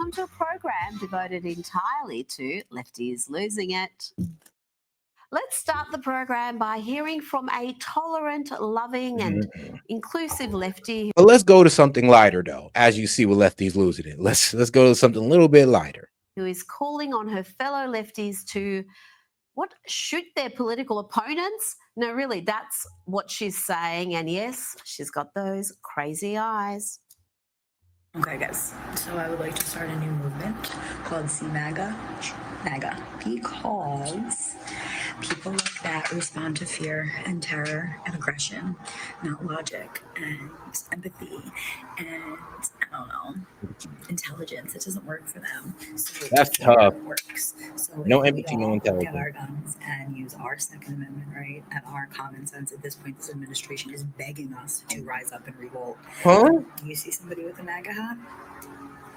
welcome to a program devoted entirely to lefties losing it. Let's start the program by hearing from a tolerant, loving, and inclusive lefty. But let's go to something lighter, though. As you see with lefties losing it, let's go to something a little bit lighter. Who is calling on her fellow lefties to shoot their political opponents? No, really, that's what she's saying. And yes, she's got those crazy eyes. Okay, guys, so I would like to start a new movement called Maga, because people like that respond to fear and terror and aggression, not logic and empathy and, I don't know, intelligence. It doesn't work for them. So that's tough. Works. So no if empathy, we all no intelligence. Get our guns and use our Second Amendment right and our common sense. At this point, this administration is begging us to rise up and revolt. Huh? You see somebody with a MAGA hat?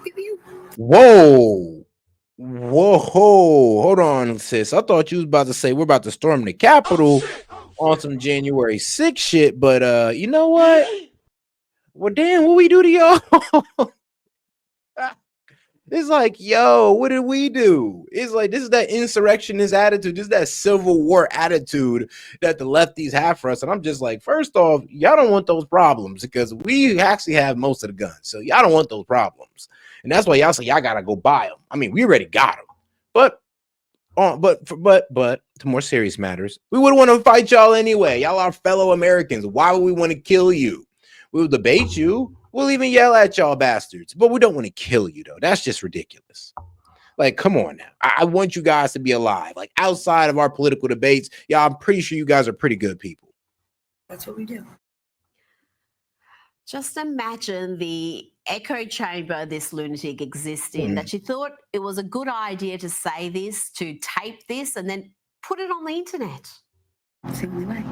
Pew, pew. Whoa, hold on, sis. I thought you was about to say we're about to storm the Capitol on some January 6th shit, but you know what? Well, damn, what we do to y'all? It's like, yo, what did we do? It's like, this is that insurrectionist attitude. This is that Civil War attitude that the lefties have for us. And I'm just like, first off, y'all don't want those problems because we actually have most of the guns. So y'all don't want those problems. And that's why y'all say y'all got to go buy them. I mean, we already got them. But to more serious matters, we would want to fight y'all anyway. Y'all are fellow Americans. Why would we want to kill you? We'll debate you. We'll even yell at y'all bastards, but we don't want to kill you, though. That's just ridiculous. Like, come on now. I want you guys to be alive. Like, outside of our political debates, yeah, I'm pretty sure you guys are pretty good people. That's what we do. Just imagine the echo chamber this lunatic exists in, that she thought it was a good idea to say this, to tape this, and then put it on the internet. It's the only way.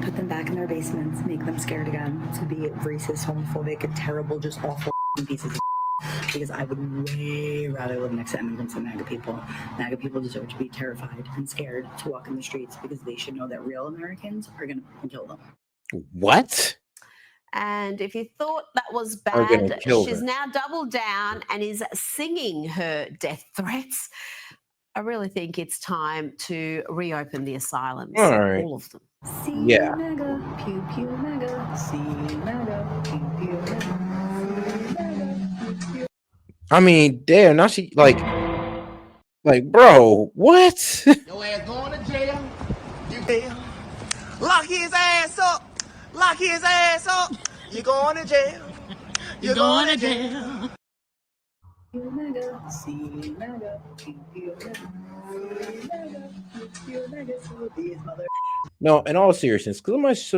Put them back in their basements, make them scared again to be racist, homophobic, and terrible, just awful pieces of because I would way rather live next to immigrants than MAGA people. MAGA people deserve to be terrified and scared to walk in the streets because they should know that real Americans are going to kill them. What? And if you thought that was bad, she's now doubled down and is singing her death threats. I really think it's time to reopen the asylums, all of them. Yeah. MAGA, pew pew MAGA, see MAGA, pew pew MAGA. I mean, damn, now she like, bro, what? Your ass going to jail. You jail. Lock his ass up. Lock his ass up. You going to jail. You're going to jail. MAGA, see MAGA, pew pew MAGA, pew MAGA, so these mother. No, in all seriousness,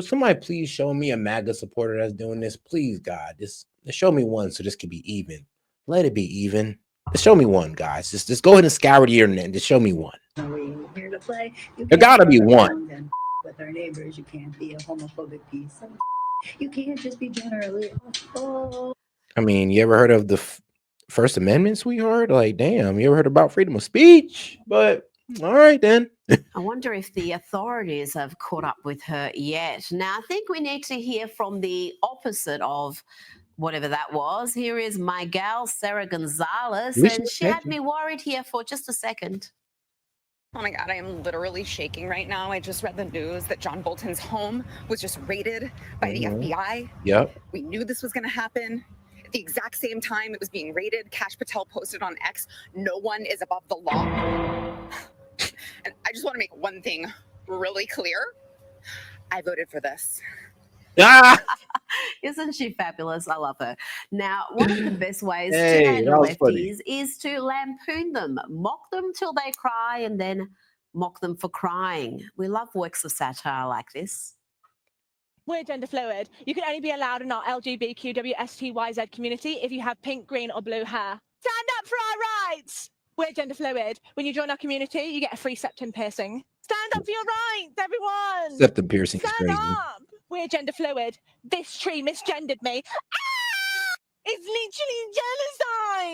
somebody please show me a MAGA supporter that's doing this. Please, God, just show me one so this can be even. Let it be even. Just show me one, guys. Just go ahead and scour the internet and just show me one. Here to play. There gotta be one. With our neighbors, you can't be a homophobic piece. You can't just be generally. I mean, you ever heard of the First Amendment, sweetheart? Like, damn, you ever heard about freedom of speech? But all right, then. I wonder if the authorities have caught up with her yet. Now, I think we need to hear from the opposite of whatever that was. Here is my gal, Sarah Gonzalez, and she had me worried here for just a second. Oh my God, I am literally shaking right now. I just read the news that John Bolton's home was just raided by the FBI. Yep. We knew this was going to happen. At the exact same time it was being raided, Kash Patel posted on X, "No one is above the law." And I just want to make one thing really clear. I voted for this. Isn't she fabulous? I love her. Now, one of the best ways to Hey, handle that was lefties is to lampoon them, mock them till they cry, and then mock them for crying. We love works of satire like this. We're gender fluid. You can only be allowed in our LGBTQWSTYZ community if you have pink, green, or blue hair. Stand up for our rights! We're gender fluid. When you join our community, you get a free septum piercing. Stand up for your rights, everyone! Septum piercing is Stand crazy. up! We're gender fluid. This tree misgendered me. Ah! It's literally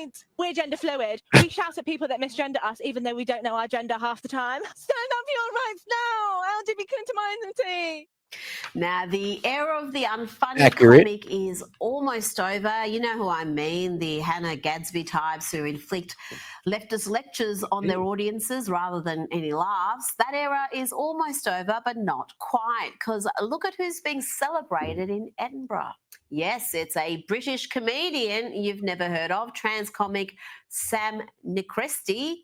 genocide! We're gender fluid. We shout at people that misgender us even though we don't know our gender half the time. Stand up for your rights now! LGBT community! Now, the era of the unfunny Accurate. comic is almost over. You know who I mean, the Hannah Gadsby types who inflict leftist lectures on their audiences rather than any laughs. That era is almost over, but not quite, because look at who's being celebrated in Edinburgh. Yes, it's a British comedian you've never heard of, trans comic Sam Nicresty.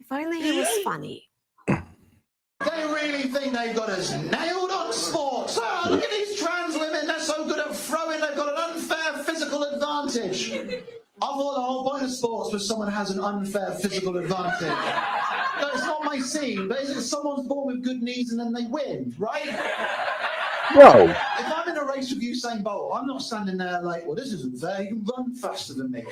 If only he was funny. They really think they've got us nailed on sports. Oh, look at these trans women, they're so good at throwing, they've got an unfair physical advantage. I thought the whole point of sports was someone has an unfair physical advantage. No, it's not my scene, but is it someone's born with good knees and then they win, right? Bro. If I'm in a race with Usain Bolt, I'm not standing there like, well, this isn't fair, you can run faster than me.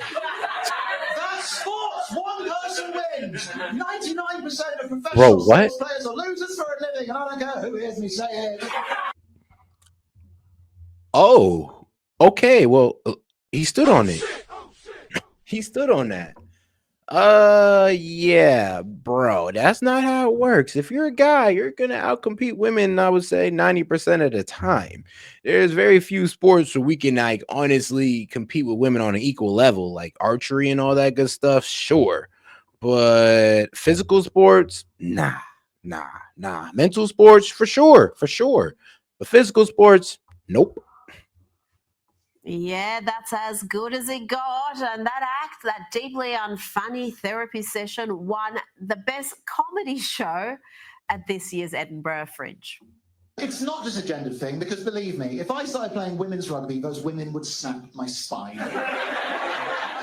That's sports, one person wins. 99% of professional sports players are losers for a living, and I don't care who hears me say it. Oh, okay. Well, he stood on it. He stood on that. Yeah, bro, that's not how it works. If you're a guy, you're gonna outcompete women, I would say 90% of the time. There's very few sports where we can like honestly compete with women on an equal level, like archery and all that good stuff, sure. But physical sports, nah. Mental sports, for sure. But physical sports, nope. Yeah, that's as good as it got. And that act, that deeply unfunny therapy session, won the best comedy show at this year's Edinburgh Fringe. It's not just a gender thing, because believe me, if I started playing women's rugby, those women would snap my spine.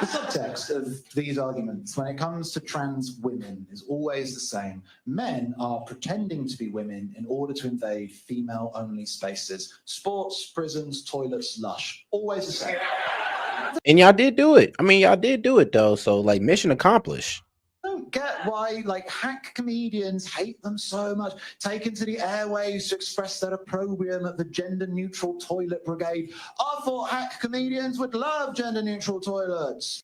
The subtext of these arguments when it comes to trans women is always the same. Men are pretending to be women in order to invade female-only spaces. Sports, prisons, toilets, lush. Always the same. And y'all did do it. I mean, y'all did do it, though. So, like, mission accomplished. I don't get why, like, hack comedians hate them so much, taken to the airwaves to express their opprobrium at the gender-neutral toilet brigade. I thought hack comedians would love gender-neutral toilets.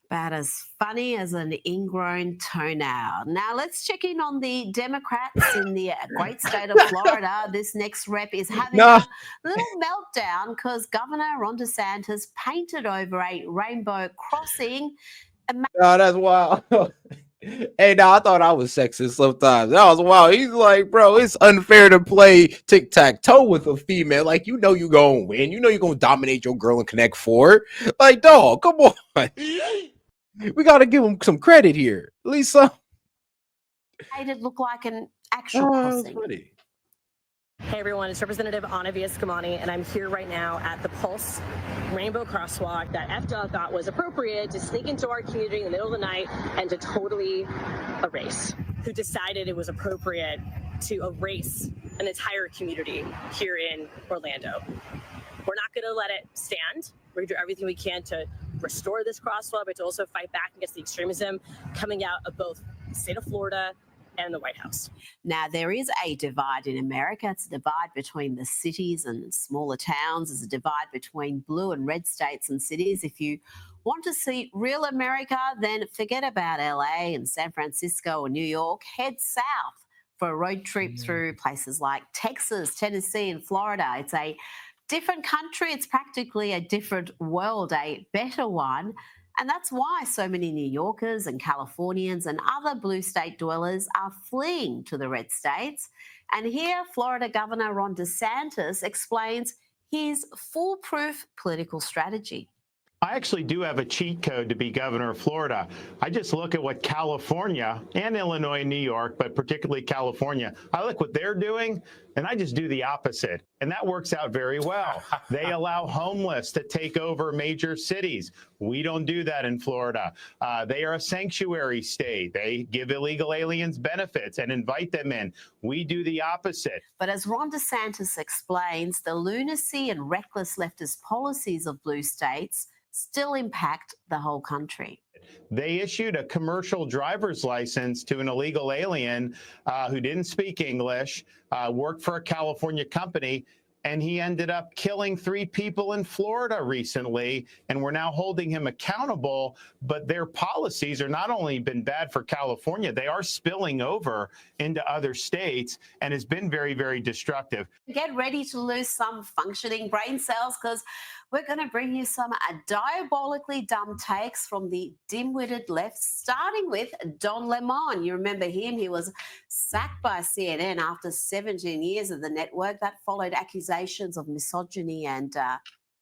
About as funny as an ingrown toenail. Now let's check in on the Democrats in the great state of Florida. This next rep is having a little meltdown because Governor Ron DeSantis painted over a rainbow crossing. No, that's wild. Hey, now I thought I was sexist sometimes. That was wild. He's like, bro, it's unfair to play tic-tac-toe with a female. Like, you know you're going to win. You know you're going to dominate your girl and Connect Four. Like, dog, come on. We got to give him some credit here. At least some. Made it look like an actual crossing. Hey everyone, it's Representative Anavi Escamani, and I'm here right now at the Pulse Rainbow Crosswalk that FDOT thought was appropriate to sneak into our community in the middle of the night and to totally erase. Who decided it was appropriate to erase an entire community here in Orlando? We're not going to let it stand. We're going to do everything we can to restore this crosswalk, but to also fight back against the extremism coming out of both the state of Florida and the White House. Now, there is a divide in America. It's a divide between the cities and smaller towns. There's a divide between blue and red states and cities. If you want to see real America, then forget about LA and San Francisco or New York. Head south for a road trip through places like Texas, Tennessee, and Florida. It's a different country. It's practically a different world, a better one. And that's why so many New Yorkers and Californians and other blue state dwellers are fleeing to the red states. And here, Florida Governor Ron DeSantis explains his foolproof political strategy. I actually do have a cheat code to be governor of Florida. I just look at what California and Illinois and New York, but particularly California, I look what they're doing, and I just do the opposite. And that works out very well. They allow homeless to take over major cities. We don't do that in Florida. They are a sanctuary state. They give illegal aliens benefits and invite them in. We do the opposite. But as Ron DeSantis explains, the lunacy and reckless leftist policies of blue states still impact the whole country. They issued a commercial driver's license to an illegal alien who didn't speak English, worked for a California company, and he ended up killing 3 people in Florida recently, and we're now holding him accountable. But their policies are not only been bad for California, they are spilling over into other states and has been very, very destructive. Get ready to lose some functioning brain cells, because we're going to bring you some diabolically dumb takes from the dim-witted left, starting with Don Lemon. You remember him? He was sacked by CNN after 17 years of the network. That followed accusations of misogyny and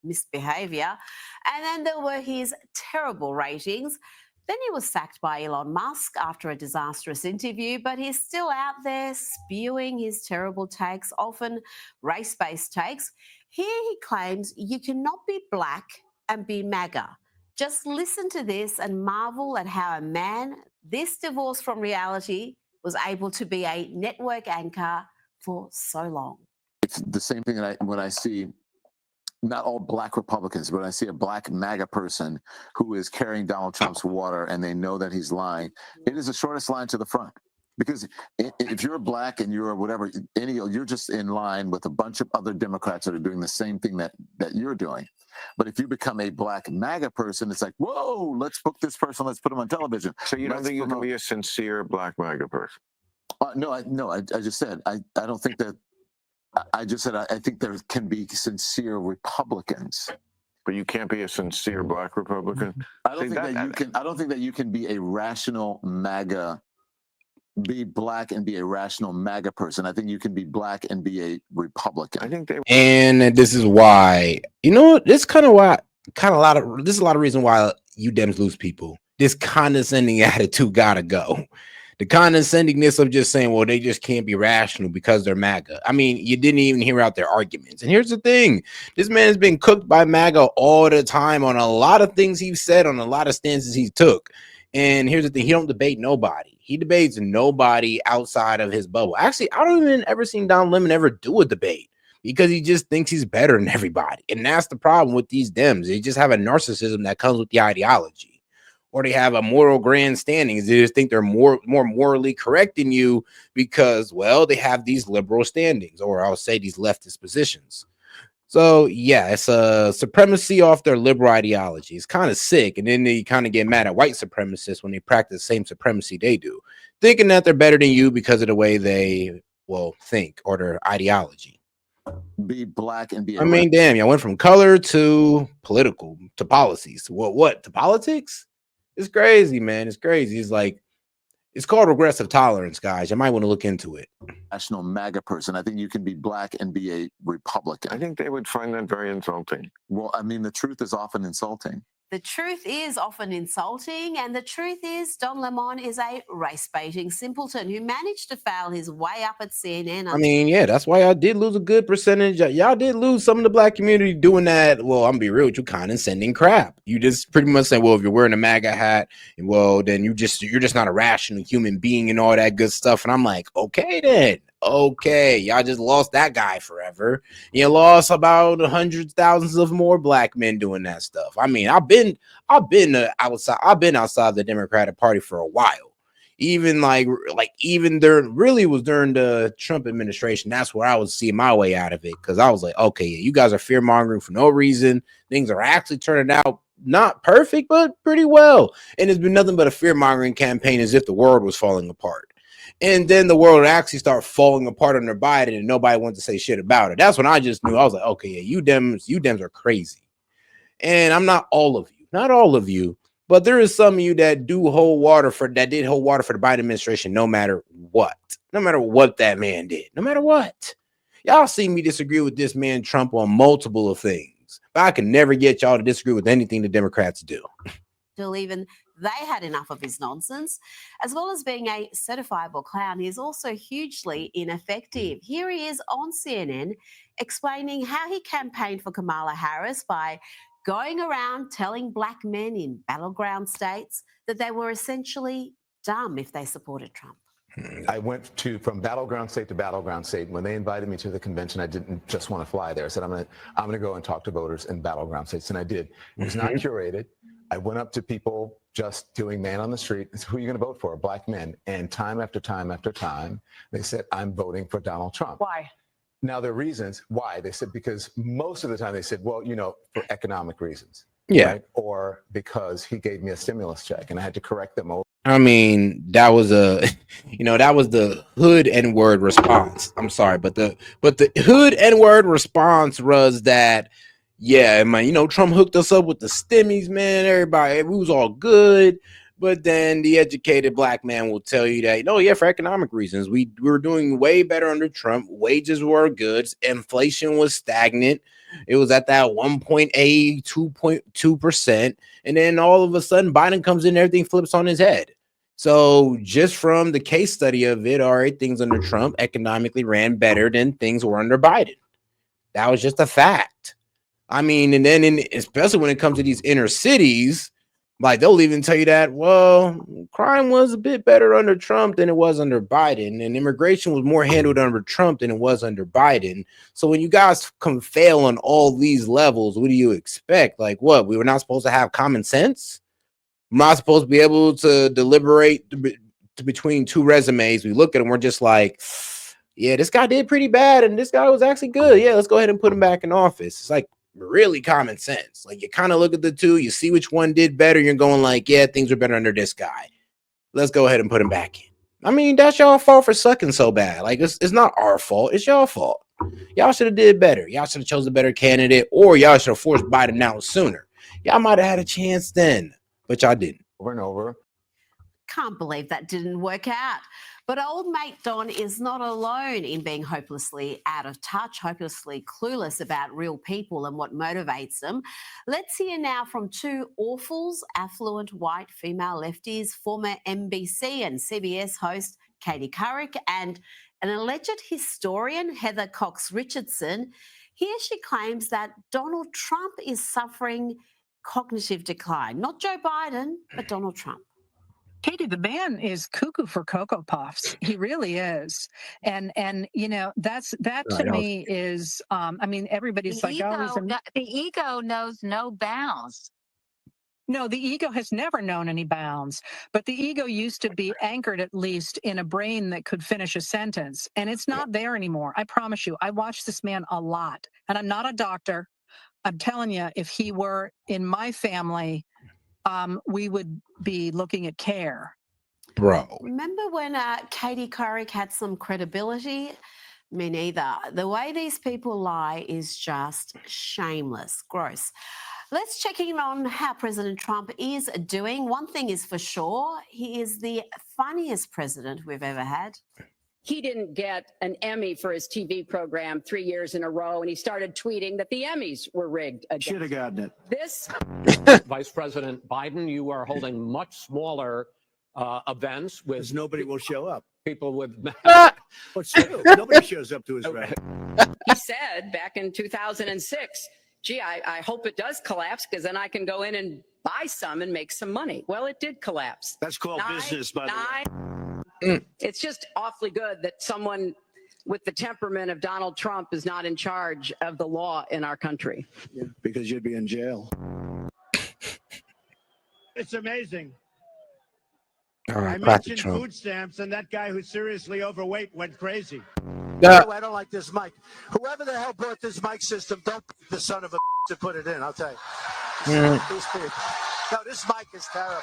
misbehavior. And then there were his terrible ratings. Then he was sacked by Elon Musk after a disastrous interview, but he's still out there spewing his terrible takes, often race-based takes. Here he claims you cannot be black and be MAGA. Just listen to this and marvel at how a man this divorced from reality was able to be a network anchor for so long. It's the same thing that when I see not all black Republicans, but I see a black MAGA person who is carrying Donald Trump's water and they know that he's lying. It is the shortest line to the front. Because if you're black and you're whatever, you're just in line with a bunch of other Democrats that are doing the same thing that you're doing. But if you become a black MAGA person, it's like, whoa, let's book this person, let's put him on television. So you don't think you can be a sincere black MAGA person? I just said, I don't think that. I just said I think there can be sincere Republicans, but you can't be a sincere black Republican. I don't think that you can be a rational MAGA, be black and be a rational MAGA person. I think you can be black and be a Republican. I think they. And this is why, you know, this is a lot of reason why you Dems lose people. This condescending attitude gotta go. The condescendingness of just saying, well, they just can't be rational because they're MAGA. I mean, you didn't even hear out their arguments. And here's the thing. This man has been cooked by MAGA all the time on a lot of things he's said, on a lot of stances he took. And here's the thing. He don't debate nobody. He debates nobody outside of his bubble. Actually, I don't even ever seen Don Lemon ever do a debate because he just thinks he's better than everybody. And that's the problem with these Dems. They just have a narcissism that comes with the ideology. Or they have a moral grandstanding. They just think they're more morally correct than you because, well, they have these liberal standings, or I'll say these leftist positions. So, yeah, it's a supremacy off their liberal ideology. It's kind of sick. And then they kind of get mad at white supremacists when they practice the same supremacy they do, thinking that they're better than you because of the way they, think or their ideology. Be black and be. I mean, damn, y'all went from color to political to policies. Well, what? To politics? It's crazy, man. It's crazy. It's like, it's called regressive tolerance, guys. You might want to look into it. National MAGA person. I think you can be black and be a Republican. I think they would find that very insulting. Well, I mean, the truth is often insulting. The truth is often insulting, and the truth is Don Lemon is a race-baiting simpleton who managed to foul his way up at CNN. I mean, yeah, that's why I did lose a good percentage. Y'all did lose some of the black community doing that. Well, I'm gonna be real with you, condescending crap. You just pretty much say, well, if you're wearing a MAGA hat, well, then you're just not a rational human being and all that good stuff. And I'm like, okay, then. Okay, y'all just lost that guy forever. You lost about hundreds, thousands of more black men doing that stuff. I mean, I've been outside the Democratic Party for a while. Even even during the Trump administration, that's where I was seeing my way out of it, because I was like, okay, yeah, you guys are fear mongering for no reason. Things are actually turning out not perfect, but pretty well. And it's been nothing but a fear mongering campaign, as if the world was falling apart. And then the world actually start falling apart under Biden, and nobody wants to say shit about it. That's when I just knew. I was like, okay, yeah, you Dems are crazy. And I'm not all of you, but there is some of you that did hold water for the Biden administration, no matter what that man did, no matter what. Y'all see me disagree with this man Trump on multiple of things, but I can never get y'all to disagree with anything the Democrats do. Even they had enough of his nonsense. As well as being a certifiable clown, he is also hugely ineffective. Here he is on CNN explaining how he campaigned for Kamala Harris by going around telling black men in battleground states that they were essentially dumb if they supported Trump. I went from battleground state to battleground state. When they invited me to the convention, I didn't just want to fly there. I said, I'm gonna go and talk to voters in battleground states, and I did. It was not curated. I went up to people just doing man on the street. Who are you going to vote for? Black men. And time after time after time, they said, I'm voting for Donald Trump. Why? Now, there are reasons why. They said, because most of the time they said, well, for economic reasons. Yeah. Right? Or because he gave me a stimulus check and I had to correct them over. I mean, that was that was the hood N-word response. I'm sorry, but the hood N-word response was that, yeah, man, Trump hooked us up with the stimmies, man. Everybody, we was all good. But then the educated black man will tell you that, yeah, for economic reasons, we were doing way better under Trump. Wages were good. Inflation was stagnant. It was at that 1.8, 2.2%. And then all of a sudden, Biden comes in, everything flips on his head. So just from the case study of it, all right, things under Trump economically ran better than things were under Biden. That was just a fact. I mean, and then especially when it comes to these inner cities, like they'll even tell you that, well, crime was a bit better under Trump than it was under Biden, and immigration was more handled under Trump than it was under Biden. So when you guys come fail on all these levels, what do you expect? Like what? We were not supposed to have common sense? I'm not supposed to be able to deliberate between two resumes. We look at them, we're just like, yeah, this guy did pretty bad, and this guy was actually good. Yeah, let's go ahead and put him back in office. It's like really common sense. Like you kind of look at the two, you see which one did better. You're going like, yeah, things are better under this guy. Let's go ahead and put him back in. I mean, that's y'all fault for sucking so bad. Like it's not our fault. It's y'all fault. Y'all should have did better. Y'all should have chose a better candidate, or y'all should have forced Biden out sooner. Y'all might have had a chance then, but y'all didn't. Over and over. Can't believe that didn't work out. But old mate Don is not alone in being hopelessly out of touch, hopelessly clueless about real people and what motivates them. Let's hear now from two awfuls, affluent white female lefties, former NBC and CBS host Katie Couric and an alleged historian, Heather Cox Richardson. Here she claims that Donald Trump is suffering cognitive decline. Not Joe Biden, but Donald Trump. Katie, the man is cuckoo for Cocoa Puffs. He really is. And that to me is, everybody's like, the ego knows no bounds. No, the ego has never known any bounds, but the ego used to be anchored at least in a brain that could finish a sentence, and it's not there anymore. I promise you, I watch this man a lot, and I'm not a doctor. I'm telling you, if he were in my family, we would be looking at care. Bro. Remember when Katie Couric had some credibility? Me neither. The way these people lie is just shameless, gross. Let's check in on how President Trump is doing. One thing is for sure, he is the funniest president we've ever had. He didn't get an Emmy for his TV program 3 years in a row, and he started tweeting that the Emmys were rigged again. Should have gotten it. This Vice President Biden, you are holding much smaller events with nobody will show up. People with What's true? Nobody shows up to his rally. he said back in 2006, gee, I hope it does collapse because then I can go in and buy some and make some money. Well, it did collapse. That's called business, by the way. It's just awfully good that someone with the temperament of Donald Trump is not in charge of the law in our country. Yeah, because you'd be in jail. It's amazing. All right, I back to mentioned Trump. food stamps, and that guy who's seriously overweight went crazy. No, I don't like this mic. Whoever the hell brought this mic system, don't be the son of a to put it in, I'll tell you. These people. No, this mic is terrible.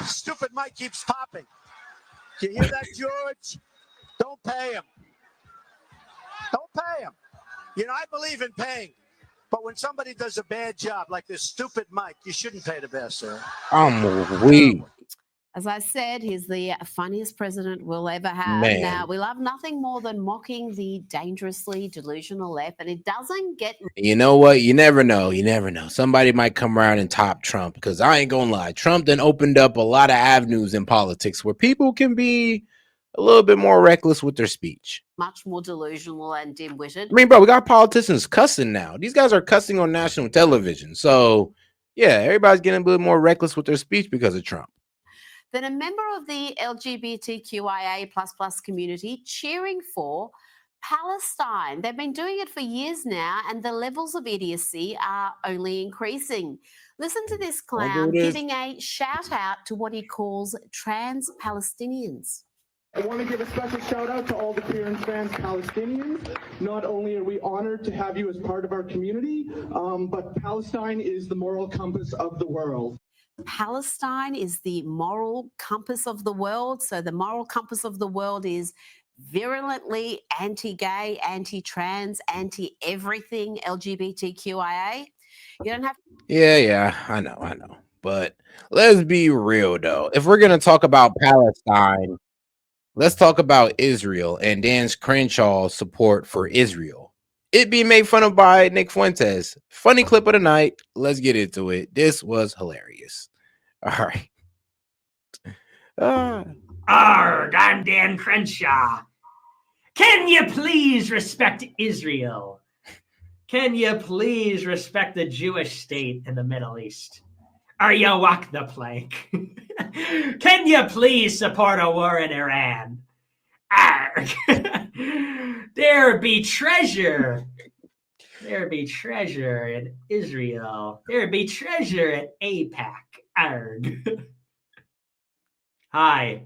Stupid mic keeps popping. You hear that, George? Don't pay him. Don't pay him. I believe in paying. But when somebody does a bad job, like this stupid mic, you shouldn't pay the best, sir. I'm weak. As I said, he's the funniest president we'll ever have. Man. Now, we love nothing more than mocking the dangerously delusional left, and it doesn't get... You know what? You never know. You never know. Somebody might come around and top Trump, because I ain't gonna lie. Trump then opened up a lot of avenues in politics where people can be a little bit more reckless with their speech. much more delusional and dim-witted. I mean, bro, we got politicians cussing now. These guys are cussing on national television. So, yeah, everybody's getting a bit more reckless with their speech because of Trump. Then a member of the LGBTQIA++ community cheering for Palestine. They've been doing it for years now, and the levels of idiocy are only increasing. Listen to this clown giving a shout out to what he calls trans Palestinians. I want to give a special shout out to all the queer and trans Palestinians. Not only are we honored to have you as part of our community, but Palestine is the moral compass of the world. Palestine is the moral compass of the world. So the moral compass of the world is virulently anti-gay, anti-trans, anti-everything LGBTQIA. You don't have. Yeah, I know. But let's be real though. If we're gonna talk about Palestine, let's talk about Israel and Dan Crenshaw's support for Israel. It being made fun of by Nick Fuentes. Funny clip of the night. Let's get into it. This was hilarious. All right. Arg, I'm Dan Crenshaw. Can you please respect Israel? Can you please respect the Jewish state in the Middle East? Or you walk the plank? Can you please support a war in Iran? Arg. There be treasure. There be treasure in Israel. There be treasure at AIPAC. Arg. Hi.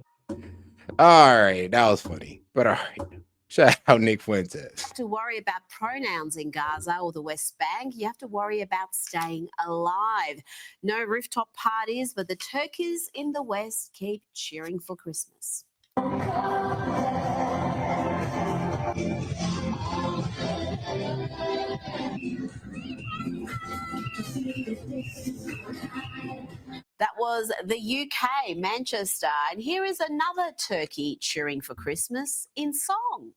All right, that was funny. But all right. Shout out Nick Fuentes. To worry about pronouns in Gaza or the West Bank. You have to worry about staying alive. No rooftop parties, but the turkeys in the West keep cheering for Christmas. That was the UK, Manchester. And here is another turkey cheering for Christmas in song.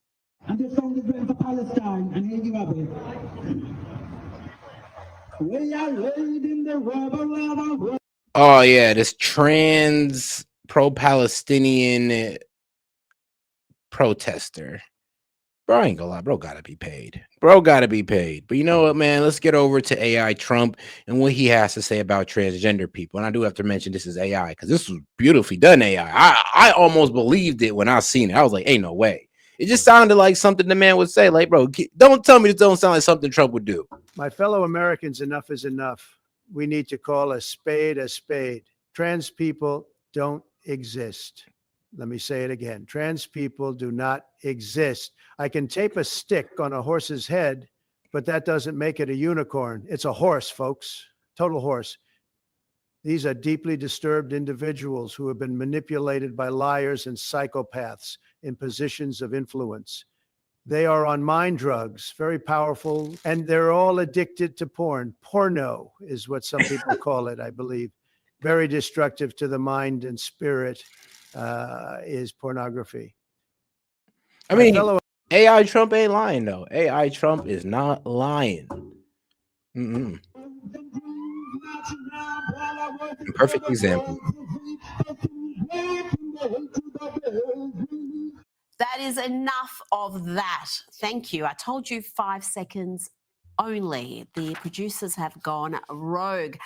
And this song is written for Palestine, and here you have it. We are leading the rebel. Oh yeah, this trans pro-Palestinian protester. Bro, I ain't gonna lie, bro gotta be paid. Bro gotta be paid. But you know what, man? Let's get over to AI Trump and what he has to say about transgender people. And I do have to mention this is AI because this was beautifully done AI. I almost believed it when I seen it. I was like, ain't no way. It just sounded like something the man would say. Like, bro, don't tell me this don't sound like something Trump would do. My fellow Americans, enough is enough. We need to call a spade a spade. Trans people don't exist. Let me say it again. Trans people do not exist. I can tape a stick on a horse's head, but that doesn't make it a unicorn. It's a horse, folks. Total horse. These are deeply disturbed individuals who have been manipulated by liars and psychopaths in positions of influence. They are on mind drugs, very powerful, and they're all addicted to porn. Porno is what some people call it, I believe. Very destructive to the mind and spirit is pornography. I mean, AI Trump ain't lying, though. AI Trump is not lying. Perfect example. That is enough of that. Thank you. I told you 5 seconds only. The producers have gone rogue.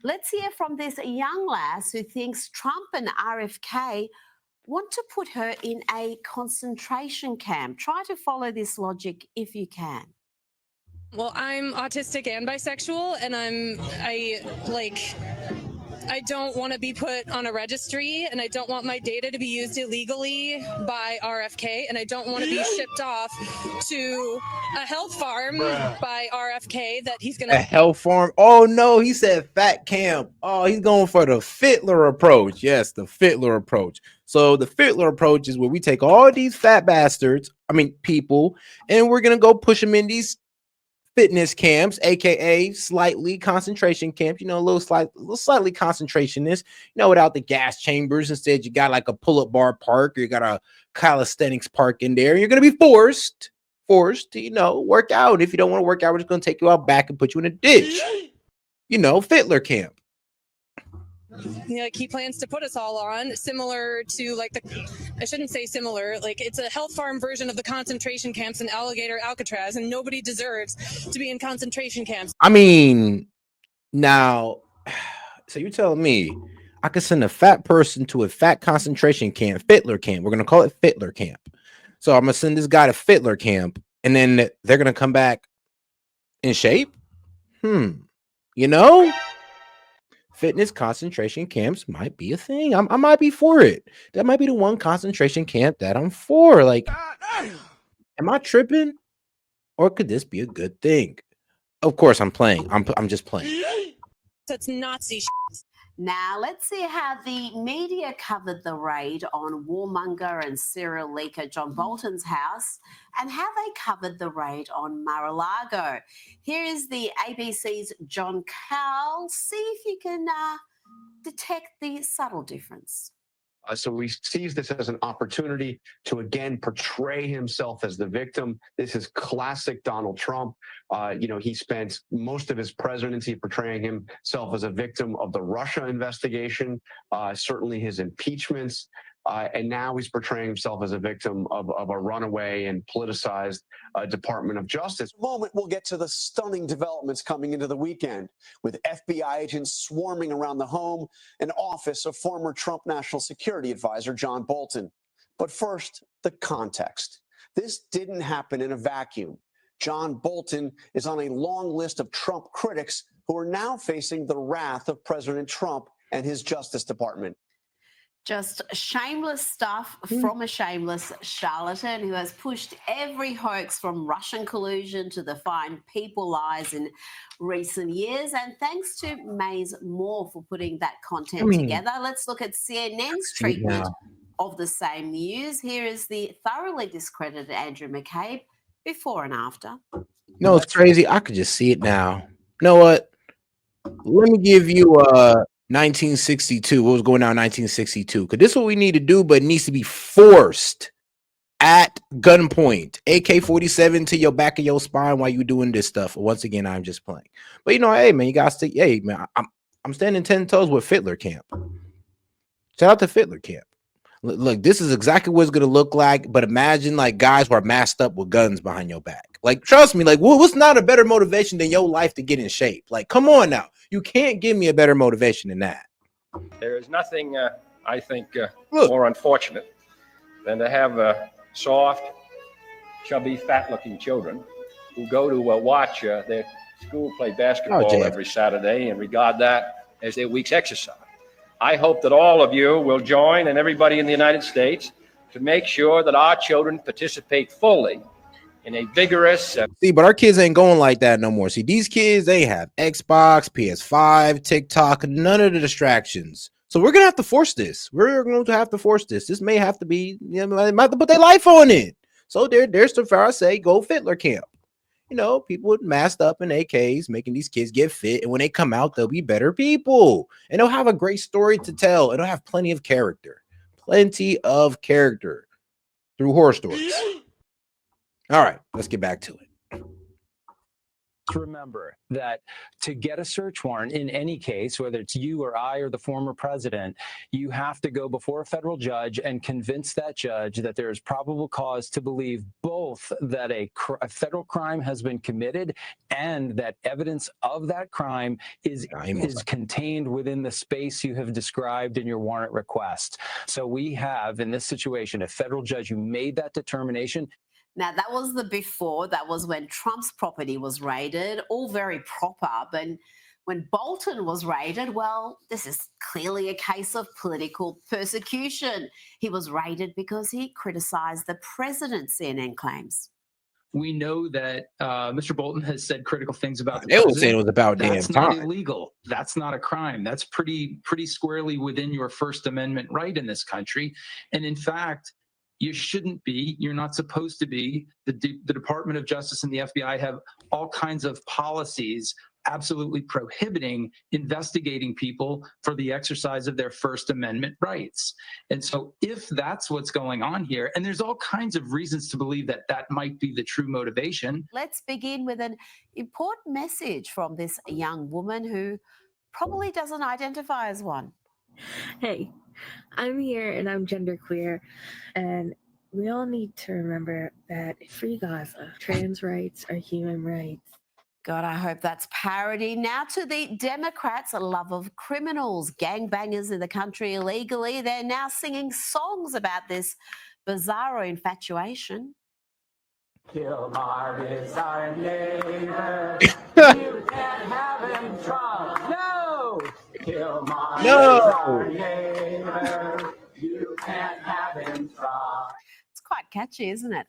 Let's hear from this young lass who thinks Trump and RFK want to put her in a concentration camp. Try to follow this logic if you can. Well, I'm autistic and bisexual, and I don't want to be put on a registry, and I don't want my data to be used illegally by RFK, and I don't want to be shipped off to a health farm by RFK that he's going to... A health farm? Oh, no, he said fat camp. Oh, he's going for the Fittler approach. Yes, the Fittler approach. So the Fittler approach is where we take all these fat bastards, people, and we're going to go push them in these fitness camps, aka slightly concentration camps, a little slightly concentrationist, without the gas chambers. Instead, you got like a pull-up bar park, or you got a calisthenics park in there. You're gonna be forced to, work out. If you don't want to work out, we're just gonna take you out back and put you in a ditch. Fittler camp. he plans to put us all on, similar to I shouldn't say similar, it's a health farm version of the concentration camps in Alcatraz, and nobody deserves to be in concentration camps. Now, so you're telling me I could send a fat person to a fat concentration camp, Fittler camp. We're going to call it Fittler camp. So I'm going to send this guy to Fittler camp, and then they're going to come back in shape? fitness concentration camps might be a thing. I might be for it. That might be the one concentration camp that I'm for. Like, am I tripping? Or could this be a good thing? Of course, I'm playing. I'm just playing. That's Nazi shit. Now, let's see how the media covered the raid on warmonger and serial leaker John Bolton's house and how they covered the raid on Mar-a-Lago. Here is the ABC's John Cowell. See if you can detect the subtle difference. So he sees this as an opportunity to again portray himself as the victim. This is classic Donald Trump. He spent most of his presidency portraying himself as a victim of the Russia investigation, certainly his impeachments. And now he's portraying himself as a victim of a runaway and politicized Department of Justice. In a moment, we'll get to the stunning developments coming into the weekend, with FBI agents swarming around the home and office of former Trump National Security Advisor John Bolton. But first, the context. This didn't happen in a vacuum. John Bolton is on a long list of Trump critics who are now facing the wrath of President Trump and his Justice Department. Just shameless stuff from a shameless charlatan who has pushed every hoax from Russian collusion to the fine people lies in recent years. And thanks to Maze Moore for putting that content together. Let's look at CNN's treatment of the same news. Here is the thoroughly discredited Andrew McCabe before and after. No, it's crazy. I could just see it now. You know what? Let me give you 1962. What was going on in 1962? Because this is what we need to do, but it needs to be forced at gunpoint. AK-47 to your back of your spine while you doing this stuff. Once again, I'm just playing. But hey, man, you gotta stick. Hey, man, I'm standing 10 toes with Fiddler Camp. Shout out to Fiddler Camp. Look, this is exactly what it's gonna look like. But imagine like guys who are masked up with guns behind your back. Like, trust me, like, what's not a better motivation than your life to get in shape? Like, come on now. You can't give me a better motivation than that. There is nothing, I think, more unfortunate than to have soft, chubby, fat-looking children who go to watch their school play basketball every Saturday and regard that as their week's exercise. I hope that all of you will join, and everybody in the United States, to make sure that our children participate fully in a vigorous... See, but our kids ain't going like that no more. See, these kids, they have Xbox, PS5, TikTok, none of the distractions. So we're going to have to force this. We're going to have to force this. This may have to be, they might have to put their life on it. So there's the fair I say, go Fiddler Camp. People masked up in AKs, making these kids get fit. And when they come out, they'll be better people. And they'll have a great story to tell. And they'll have plenty of character through horror stories. All right, let's get back to it. Remember that to get a search warrant in any case, whether it's you or I or the former president, you have to go before a federal judge and convince that judge that there is probable cause to believe both that a federal crime has been committed and that evidence of that crime is contained within the space you have described in your warrant request. So we have, in this situation, a federal judge who made that determination. Now, that was the before. That was when Trump's property was raided, all very proper. But when Bolton was raided, well, this is clearly a case of political persecution. He was raided because he criticized the president, CNN claims. We know that Mr. Bolton has said critical things about the president. They were saying it was about damn time. That's not illegal. That's not a crime. That's pretty squarely within your First Amendment right in this country. And in fact, you shouldn't be. You're not supposed to be. The Department of Justice and the FBI have all kinds of policies absolutely prohibiting investigating people for the exercise of their First Amendment rights. And so if that's what's going on here, and there's all kinds of reasons to believe that that might be the true motivation. Let's begin with an important message from this young woman who probably doesn't identify as one. Hey, I'm here and I'm genderqueer, and we all need to remember that free Gaza, trans rights are human rights. God, I hope that's parody. Now to the Democrats, a love of criminals, gangbangers in the country illegally. They're now singing songs about this bizarro infatuation. Kill Marcus, our neighbor. You can't have him, Trump. No! Kill Marcus No. our neighbor. You can't have him try. It's quite catchy, isn't it?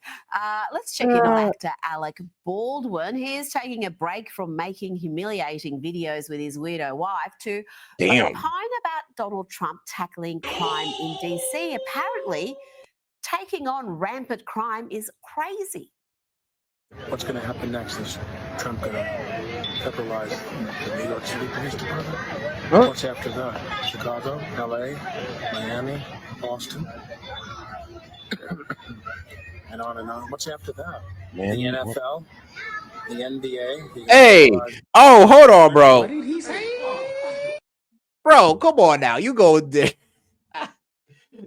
Let's check in on actor Alec Baldwin. He is taking a break from making humiliating videos with his weirdo wife to Damn. opine about Donald Trump tackling crime in DC. Apparently, taking on rampant crime is crazy. What's going to happen next? Is Trump going to federalize the New York City Police Department? Huh? What's after that? Chicago, LA, Miami, Boston, and on and on. What's after that? Man, the NFL, the NBA. Hey, oh, hold on, bro. What did he say? Bro, come on now. You go there.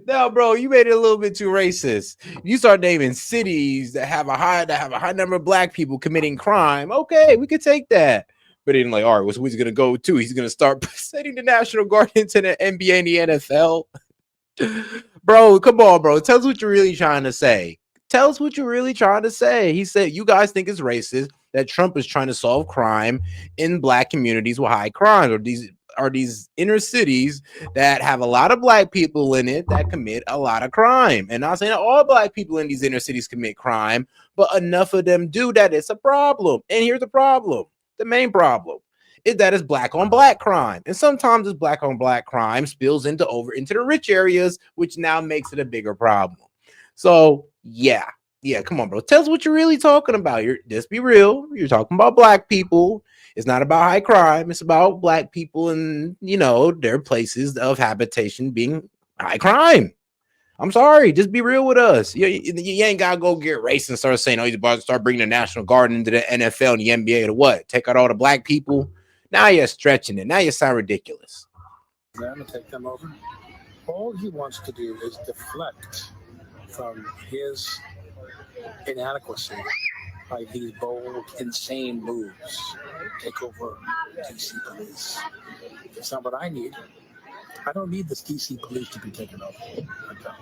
No, bro, you made it a little bit too racist. You start naming cities that have a high number of black people committing crime. Okay, we could take that. But then, like, all right, where's he gonna go to? He's gonna start sending the National Guard into the NBA and the NFL. Bro, come on, bro. Tell us what you're really trying to say. Tell us what you're really trying to say. He said you guys think it's racist that Trump is trying to solve crime in black communities with high crime, or these inner cities that have a lot of black people in it that commit a lot of crime. And not saying that all black people in these inner cities commit crime, but enough of them do that it's a problem. And here's the problem. The main problem is that it's black on black crime. And sometimes this black on black crime spills over into the rich areas, which now makes it a bigger problem. So yeah, come on, bro. Tell us what you're really talking about. Just be real. You're talking about black people. It's not about high crime. It's about black people and, their places of habitation being high crime. I'm sorry. Just be real with us. You ain't got to go get racist and start saying, he's about to start bringing the National Guard into the NFL and the NBA to what? Take out all the black people? Now you're stretching it. Now you sound ridiculous. Them and take them over. All he wants to do is deflect from his inadequacy by these bold, insane moves. Take over DC police. It's not what I need. I don't need this DC police to be taken over. I don't.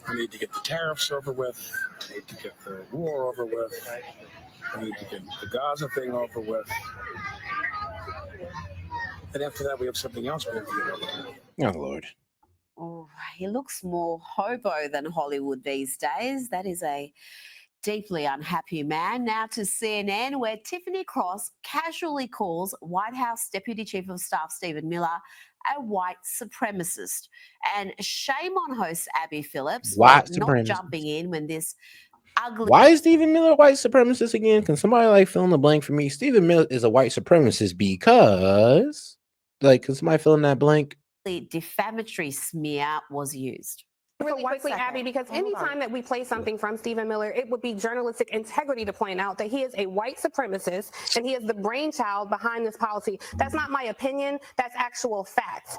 I need to get the tariffs over with. I need to get the war over with. I need to get the Gaza thing over with. And after that, we have something else we have to get over. Oh, Lord. Oh, he looks more hobo than Hollywood these days. That is a deeply unhappy man. Now to CNN, where Tiffany Cross casually calls White House Deputy Chief of Staff Stephen Miller a white supremacist. And shame on host Abby Phillips for not jumping in when this ugly... Why is Stephen Miller a white supremacist again? Can somebody fill in the blank for me? Stephen Miller is a white supremacist because... can somebody fill in that blank? The defamatory smear was used. Really quickly, Abby, because anytime that we play something from Stephen Miller, it would be journalistic integrity to point out that he is a white supremacist and he is the brainchild behind this policy. That's not my opinion. That's actual facts.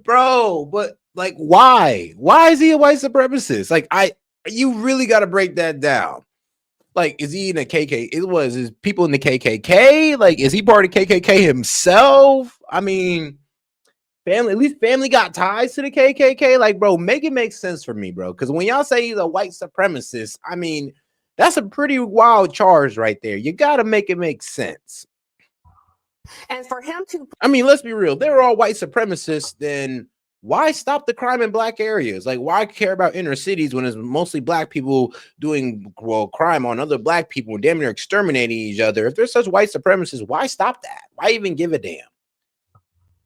Bro, but why? Why is he a white supremacist? You really got to break that down. Is he in a KKK? Is people in the KKK? Is he part of KKK himself? I mean, at least family got ties to the KKK. Bro, make it make sense for me, bro. Because when y'all say he's a white supremacist, I mean, that's a pretty wild charge right there. You got to make it make sense. And for him to... I mean, let's be real. They're all white supremacists, then... Why stop the crime in black areas? Why care about inner cities when it's mostly black people doing crime on other black people, damn near exterminating each other? If they're such white supremacists, why stop that? Why even give a damn?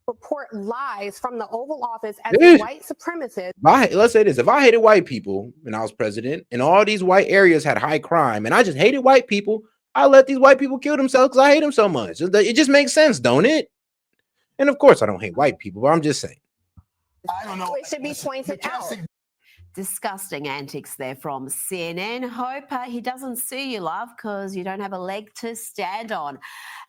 Report lies from the Oval Office as a white supremacist. Let's say this. If I hated white people when I was president and all these white areas had high crime and I just hated white people, I let these white people kill themselves because I hate them so much. It just makes sense, don't it? And of course, I don't hate white people, but I'm just saying. I don't know. It should be pointed out. Disgusting antics there from CNN. Hope he doesn't sue you, love, because you don't have a leg to stand on.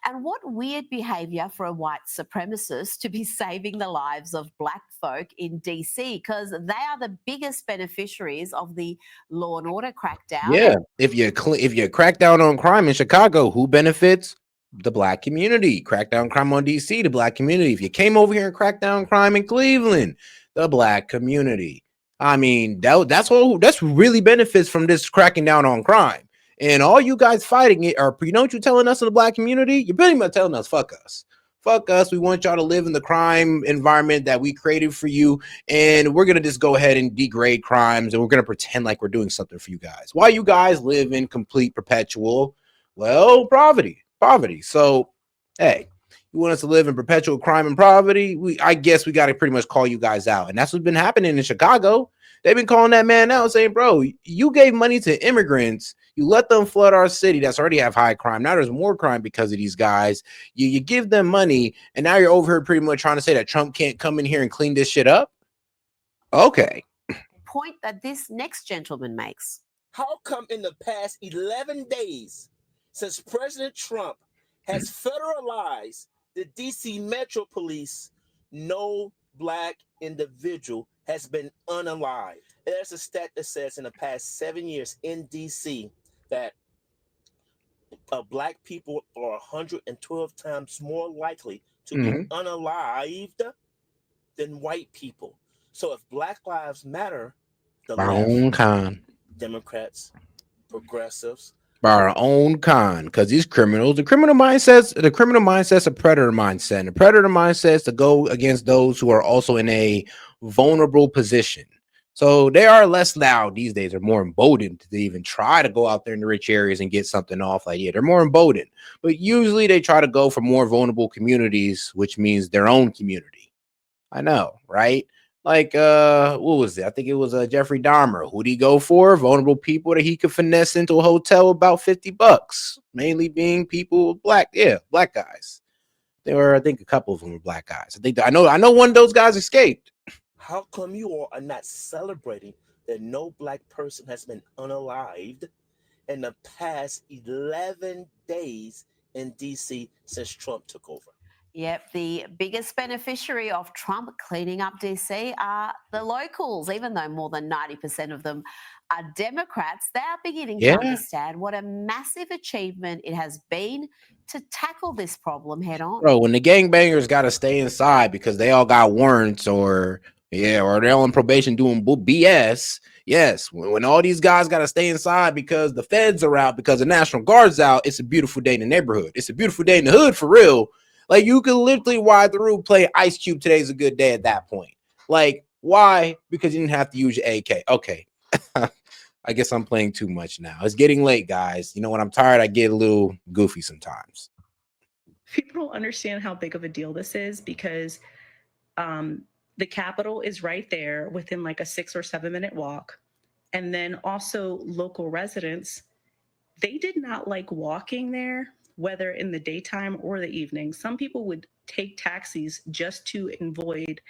And what weird behaviour for a white supremacist to be saving the lives of black folk in DC, because they are the biggest beneficiaries of the law and order crackdown. Yeah, if you crack down on crime in Chicago, who benefits? The black community. Crack down crime on DC, the black community. If you came over here and cracked down crime in Cleveland, the black community. I mean, that's really benefits from this cracking down on crime. And all you guys fighting it, or you know what you're telling us in the black community? You're pretty much telling us, fuck us. Fuck us. We want y'all to live in the crime environment that we created for you. And we're going to just go ahead and degrade crimes. And we're going to pretend like we're doing something for you guys. Why you guys live in complete perpetual, well, poverty. So, hey, you want us to live in perpetual crime and poverty? I guess we got to pretty much call you guys out. And that's what's been happening in Chicago. They've been calling that man out saying, bro, you gave money to immigrants. You let them flood our city that's already have high crime. Now there's more crime because of these guys. You give them money, and now you're over here pretty much trying to say that Trump can't come in here and clean this shit up? Okay. Point that this next gentleman makes. How come in the past 11 days, since President Trump has federalized the D.C. Metro Police, no black individual has been unalived? There's a stat that says in the past 7 years in D.C. that black people are 112 times more likely to be unalived than white people. So if Black Lives Matter, the our own kind, Democrats, progressives, by our own kind, because these criminals, the criminal mindset's a predator mindset. And the predator mindset is to go against those who are also in a vulnerable position. So they are less loud these days. They're more emboldened to even try to go out there in the rich areas and get something off. Like, yeah, they're more emboldened. But usually they try to go for more vulnerable communities, which means their own community. I know, right? Like, what was it? I think it was Jeffrey Dahmer. Who'd he go for? Vulnerable people that he could finesse into a hotel about $50, mainly being people black guys. There were, I think, a couple of them were black guys. I know one of those guys escaped. How come you all are not celebrating that no black person has been unalived in the past 11 days in DC since Trump took over? Yep, the biggest beneficiary of Trump cleaning up DC are the locals, even though more than 90% of them are Democrats. They are beginning to understand what a massive achievement it has been to tackle this problem head on. Bro, when the gangbangers got to stay inside because they all got warrants or they're on probation doing BS. Yes, when all these guys got to stay inside because the feds are out, because the National Guard's out, it's a beautiful day in the neighborhood. It's a beautiful day in the hood for real. Like, you can literally ride through, play Ice Cube. Today's a good day at that point. Like, why? Because you didn't have to use your AK. Okay. I guess I'm playing too much now. It's getting late, guys. You know, when I'm tired, I get a little goofy sometimes. People don't understand how big of a deal this is because the Capitol is right there within like a 6 or 7 minute walk. And then also local residents, they did not like walking there, whether in the daytime or the evening. Some people would take taxis just to avoid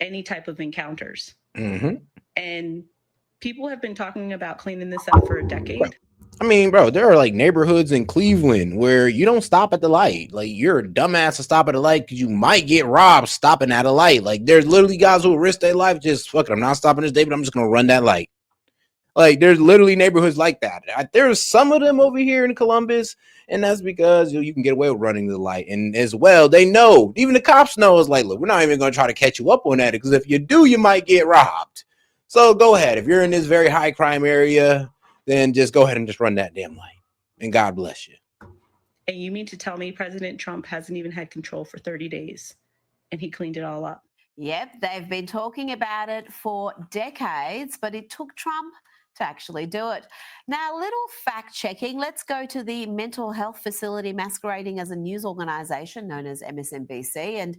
any type of encounters. And people have been talking about cleaning this up for a decade. I mean, bro, there are like neighborhoods in Cleveland where you don't stop at the light. Like, you're a dumbass to stop at a light because you might get robbed stopping at a light. Like, there's literally guys who risk their life just, fuck it, I'm not stopping this day, but I'm just going to run that light. Like, there's literally neighborhoods like that. There's some of them over here in Columbus, and that's because you can get away with running the light. And as well, they know, even the cops know, it's like, look, we're not even going to try to catch you up on that, because if you do, you might get robbed. So go ahead. If you're in this very high crime area, then just go ahead and just run that damn light. And God bless you. And you mean to tell me President Trump hasn't even had control for 30 days and he cleaned it all up? Yep, they've been talking about it for decades, but it took Trump to actually do it. Now, a little fact checking. Let's go to the mental health facility masquerading as a news organisation known as MSNBC. And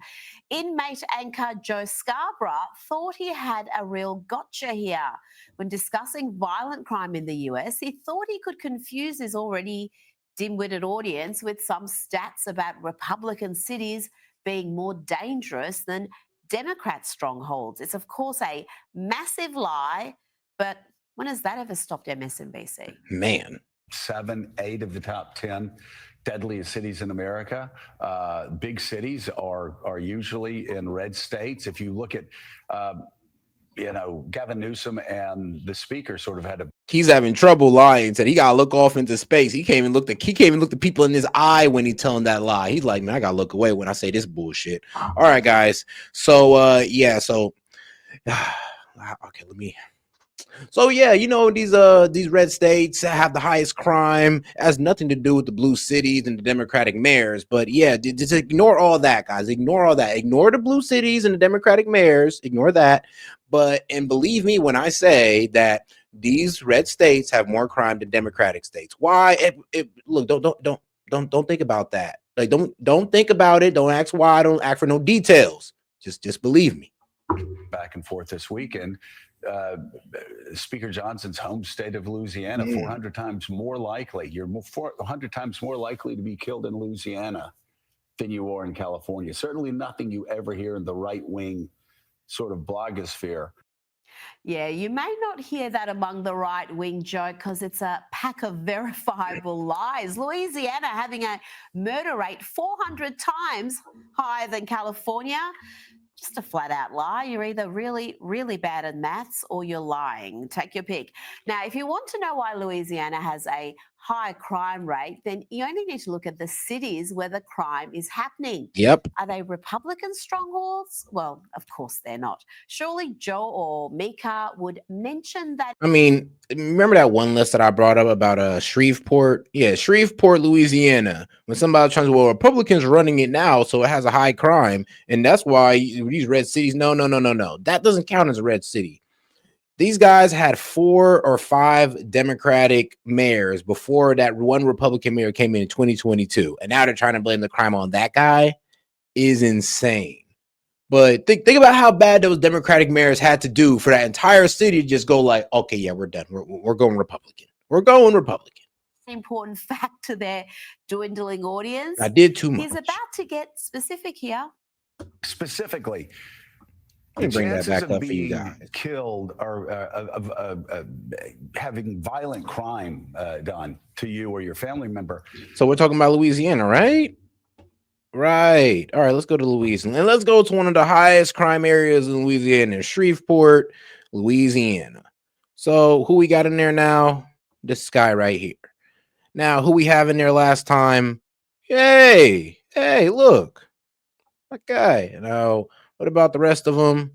inmate anchor Joe Scarborough thought he had a real gotcha here. When discussing violent crime in the US, he thought he could confuse his already dim-witted audience with some stats about Republican cities being more dangerous than Democrat strongholds. It's, of course, a massive lie, but when has that ever stopped MSNBC? Man. 7, 8 of the top 10 deadliest cities in America. Big cities are usually in red states. If you look at, Gavin Newsom and the speaker sort of had a. He's having trouble lying. Said he gotta look off into space. He can't even look the people in his eye when he's telling that lie. He's like, man, I gotta look away when I say this bullshit. All right, guys. So okay, let me. So yeah, these red states have the highest crime. It has nothing to do with the blue cities and the Democratic mayors. But yeah, just ignore all that, guys. Ignore all that. Ignore the blue cities and the Democratic mayors. Ignore that. And believe me when I say that these red states have more crime than Democratic states. Why? Look, don't think about that. Like, don't think about it. Don't ask why. Don't ask for no details. Just believe me. Back and forth this weekend. Speaker Johnson's home state of Louisiana, 400 times more likely. You're 400 times more likely to be killed in Louisiana than you are in California. Certainly nothing you ever hear in the right-wing sort of blogosphere. Yeah, you may not hear that among the right wing, Joe, because it's a pack of verifiable lies. Louisiana having a murder rate 400 times higher than California. Just a flat out lie. You're either really, really bad at maths or you're lying. Take your pick. Now, if you want to know why Louisiana has a high crime rate, then you only need to look at the cities where the crime is happening. Yep. Are they Republican strongholds? Well, of course they're not. Surely Joe or Mika would mention that. I mean, remember that one list that I brought up about Shreveport? Yeah, Shreveport, Louisiana. When somebody tries to, well, Republicans running it now, so it has a high crime, and that's why these red cities. No. That doesn't count as a red city. These guys had 4 or 5 Democratic mayors before that one Republican mayor came in 2022, and now they're trying to blame the crime on that guy. Is insane. But think about how bad those Democratic mayors had to do for that entire city to just go like, okay, yeah, we're done. We're going Republican. We're going Republican. Important fact to their dwindling audience. I did too much. He's about to get specific here. Specifically, let me bring that back up for you being guys. Killed or having violent crime done to you or your family member. So we're talking about Louisiana, right? Right. All right, let's go to Louisiana. And let's go to one of the highest crime areas in Louisiana, Shreveport, Louisiana. So who we got in there now? This guy right here. Now, who we have in there last time? Hey, look. That guy. Now, what about the rest of them?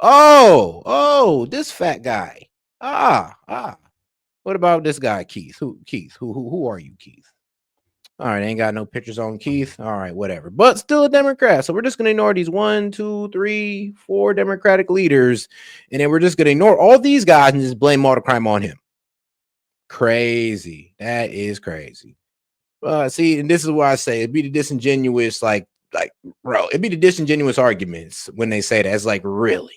Oh, this fat guy. What about this guy, Keith? Who are you, Keith? All right, ain't got no pictures on Keith. All right, whatever. But still a Democrat. So we're just going to ignore these 1, 2, 3, 4 Democratic leaders. And then we're just going to ignore all these guys and just blame all the crime on him. Crazy. That is crazy. See, and this is why I say it'd be the disingenuous, bro, it'd be the disingenuous arguments when they say that. It's like, really?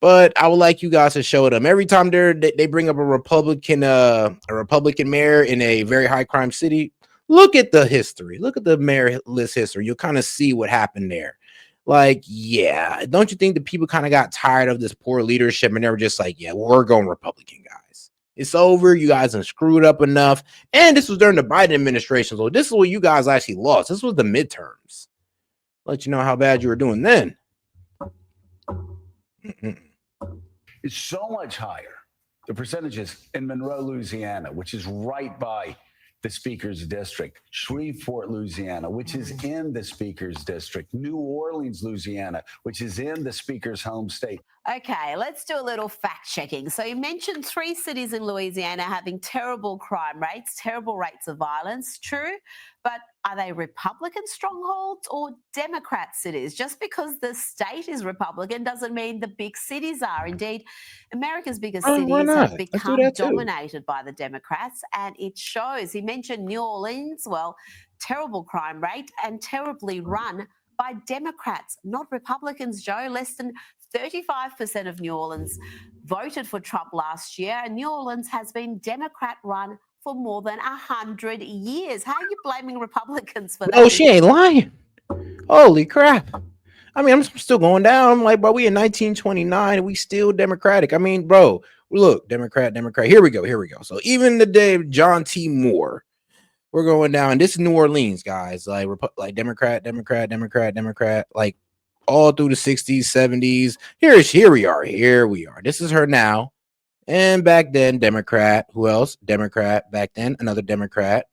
But I would like you guys to show them every time they bring up a Republican mayor in a very high crime city. Look at the history. Look at the mayor list history. You'll kind of see what happened there. Like, yeah, don't you think the people kind of got tired of this poor leadership and they were just like, yeah, we're going Republican, guys. It's over. You guys have screwed up enough. And this was during the Biden administration. So this is what you guys actually lost. This was the midterms. Let you know how bad you were doing then. It's so much higher. The percentages in Monroe, Louisiana, which is right by the speaker's district, Shreveport, Louisiana, which is in the speaker's district, New Orleans, Louisiana, which is in the speaker's home state. Okay, let's do a little fact checking. So you mentioned 3 cities in Louisiana having terrible crime rates, terrible rates of violence. True, but are they Republican strongholds or Democrat cities? Just because the state is Republican doesn't mean the big cities are. Indeed, America's biggest cities have become dominated by the Democrats, and it shows. He mentioned New Orleans, well, terrible crime rate and terribly run by Democrats, not Republicans, Joe. Less than 35% of New Orleans voted for Trump last year, and New Orleans has been Democrat-run for more than 100 years. How are you blaming Republicans for that? Oh, she ain't lying. Holy crap. I mean, I'm still going down. I'm like, bro, we in 1929 and we still Democratic. I mean, bro, look, Democrat. Here we go. So even the day of John T. Moore, we're going down. This is New Orleans, guys. Like Democrat, like all through the 60s, 70s. Here we are. This is her now. And back then, Democrat. Who else? Democrat. Back then, another Democrat.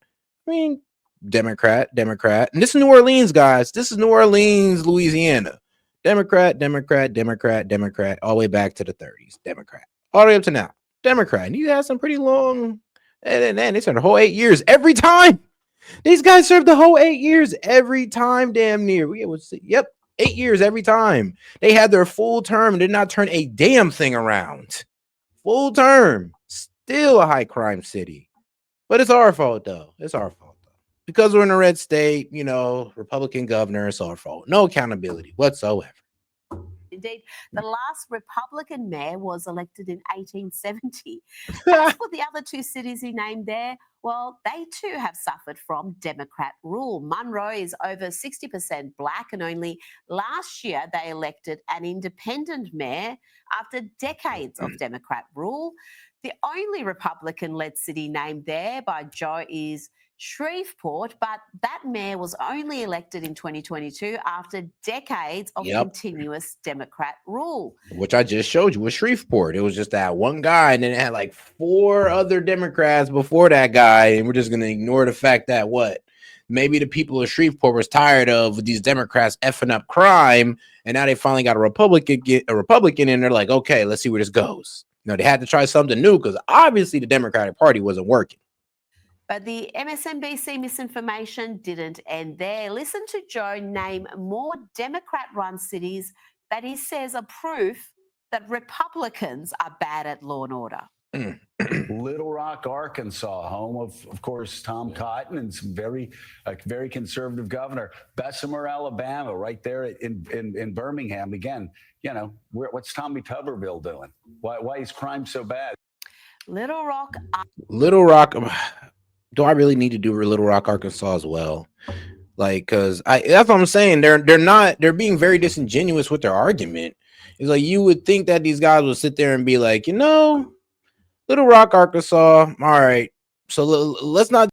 I mean, Democrat. And this is New Orleans, guys. This is New Orleans, Louisiana. Democrat. All the way back to the 30s. Democrat. all the way up to now. Democrat. And he had some pretty long, and then they served the whole 8 years every time. These guys served the whole 8 years every time, damn near. Yep, 8 years every time. They had their full term and did not turn a damn thing around. Full term. Still a high crime city. But it's our fault, though. It's our fault, though. Because we're in a red state, you know, Republican governor, it's our fault. No accountability whatsoever. Indeed, the last Republican mayor was elected in 1870. As for the other two cities he named there, well, they too have suffered from Democrat rule. Monroe is over 60% black, and only last year they elected an independent mayor after decades of Democrat rule. The only Republican-led city named there by Joe is Shreveport, but that mayor was only elected in 2022 after decades of continuous Democrat rule. Which I just showed you was Shreveport. It was just that one guy, and then it had like 4 other Democrats before that guy, and we're just going to ignore the fact that maybe the people of Shreveport was tired of these Democrats effing up crime, and now they finally got a Republican, and they're like, okay, let's see where this goes. You know, they had to try something new because obviously the Democratic Party wasn't working. But the MSNBC misinformation didn't end there. Listen to Joe name more Democrat-run cities that he says are proof that Republicans are bad at law and order. Little Rock, Arkansas, home of course, Tom Cotton and some very conservative governor. Bessemer, Alabama, right there in Birmingham. Again, you know, what's Tommy Tuberville doing? Why is crime so bad? Little Rock. Do I really need to do Little Rock, Arkansas as well? Like, because that's what I'm saying. They're being very disingenuous with their argument. It's like you would think that these guys would sit there and be like, you know, Little Rock, Arkansas. All right, so let's not